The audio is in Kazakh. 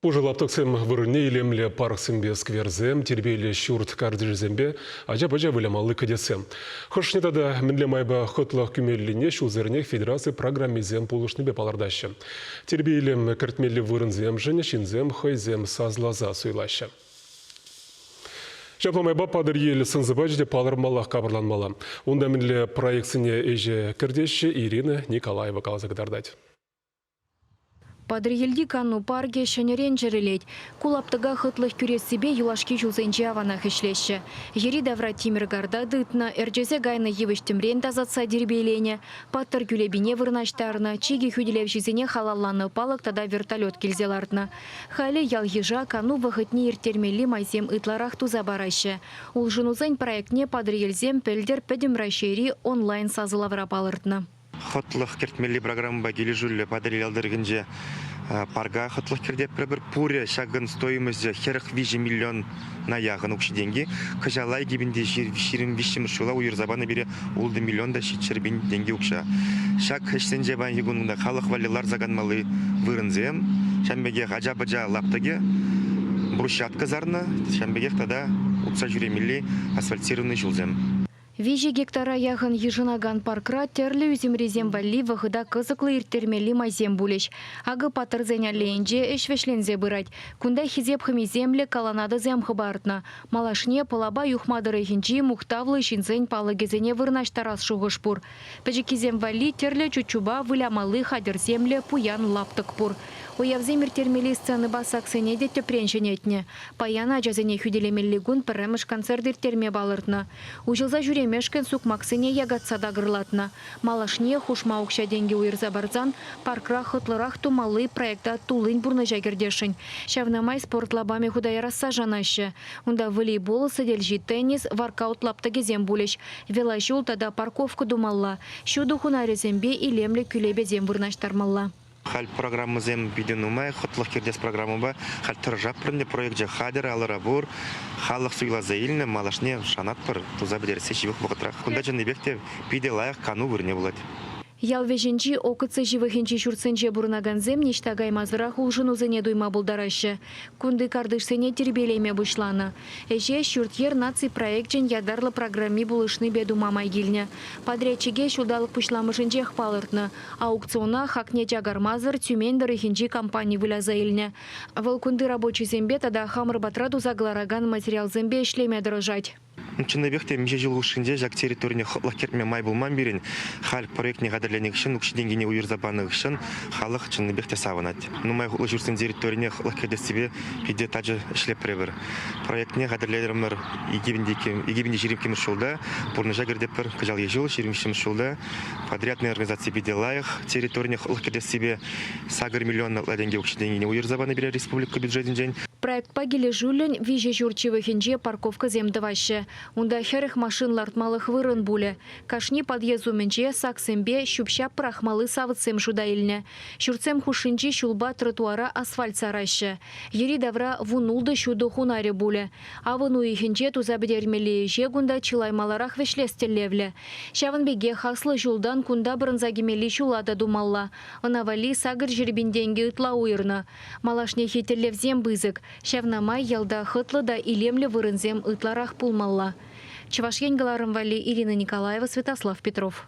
Пужылаптықсым вырыне илемлі парықсымбе скверзем, тербейлі шүрт кардыжзембе, ажа-бажа вылямалы кедесем. Хошнетада мінлі майба құтлық күмеліне шулзернек федерация программизем пулышныбе палардашы. Тербейлім кіртмелі вырынзем жіне шинзем хойзем сазлаза суйлашы. Жапламайба падыр ел сынзыбажде палырмалақ кабырланмала. Онда мінлі проекцияне эже кірдеші Ирина Николаева қалазагдардайды. Падрыелди канну парге шанерен жерелеть. Кулаптыга хытлых күрес себе юлашки жулзенче аванах ишлеші. Ери давра тимир гарда дытна, эрджезе гайны евіштімрен тазатса дербейлене, паттыр күлебине вырнаштарына, чиги хүделев жизене халалланы палық тада вертолет келзелардына. Халі ял ежа канну вғытне ертермелі майзем ытларах туза барашы. Ул жынузен проектне падрыелзем пөлдер пөдім рашери онлайн сазылавра палыртына. Хотлық кертмелі программа келі жүлі падрыелдергінже парга хотлық кердеп бір пуре шагын стоимызы 40 миллион на яғын ұқшы денге. Кажалай кебінде 25 шула уйыр забаны бере олды миллионда шетшербен денге ұқша. Шаг әшсен жабан егініңді халық валилар заганмалы вырынзем. Шамбеге ғажа-бажа лаптыге брусчатка зарны. Шамбеге тада ұтса жүремелі асфальтированный жулзем. Вижи гектара яғын ежынаган паркра терлі үзімрезем валли вғыда қызықлы иртермелі майзем булеш. Ағы патыр зәнялейінже эшвешлензе бұрайд. Күнда хизеп хымеземлі каланады зем хыбартна. Малашне полаба юхмадыры хинчи мұқтавлы шинзен палы кезене вырнаштарас шуғыш бұр. Пәжікізем валли терлі чучуба вылямалы хадырземлі пуян лаптық бұр. Оявзем иртермелі сцены басаксене де төпреншен етне. Паяна жазене хүделемелі гүн піріміш концерт иртерме балыртна. Ужылза жүремешкен сукмаксене ягатса дағырлатна. Малашне хушма ұқша денге уйырза барзан, паркра хытлырақ тумалы проекта тулын бұрны жагердешін. Шавнамай спортлабаме худайраса жанашы. Унда волейбол, саделжи теннис, варкаут лапта кезем булеш. Велажул тада парковка думалла. Шуду хунарезембе илемлі күлебе зем вырнаштармалла. Хал программы зем биден умай, хотлық кердес программы ба, хал тұржап бірінде проект же хадыр, алыра бұр, халық суйла заиліне, малашне шанат бір, туза бідерсе шивық бұғытырақ. Күнда жаны бекте биде лайық кану вырне болады. Ялвеженчи окытсы живыхенчи шурценче бурнаганзем нештагай мазырақ улжынузыне дуйма булдарашы. Кунды кардышсене тербелеме бушлана. Эже шуртьер наци проектчен ядарлы программи булышны беду мамай гильне. Подрядчиге шудалық пушламышынче хпалыртны. Аукциона хакне жагармазыр тюмендер ихенчи компании выляза илне. Выл кунды рабочий зембе тада хамыр батраду заглараган материал зембе ишлеме дырыжать. Чынны бекте меже жыл ұшынде жак территорияне хотлық кертме май болман берін. Хал проектне қадырленік үшін, ұқшы денгене уйыр забаны үшін, халық чынны бекте савынат. Нумай құлы жүрсін территорияне хотлық кердесібе пиде тажы ішлеп превір. Проектне қадырлерімір егебінде жерім кемір шолда, бұрны жагырдеп бір күжал ежіл, жерім шемір шолда, подрядный организация биде лайық, территорияне хотлық кердесібе сагыр миллион ладенге ұқшы денгене уйыр забаны бере республика бюджетін жен. Проект пагелі жүлін виже жүрчевыхенже парковка земдывашы. Унда херых машин лартмалых вырын буле. Кашни подъезу менче саксембе щупща прахмалы савыцем шудаильне. Щурцем хушинчи щулба тротуара асфальт сарашы. Ери давра вунулды щуду хунаре буле. А вуну ихенче тузабедермелі жегунда чилаймаларах вешлестелевле. Шавынбеге хаслы жулдан кунда бұрынзагемелі щулада думалла. Онавали сагыр жербинденге ытла уйырна. Малашне хетелевзем бызык. Шавнамай ялда хытлы да илемлі вырынзем ытларах пулмалла. Чувашьен Галарым Вали, Ирина Николаева, Святослав Петров.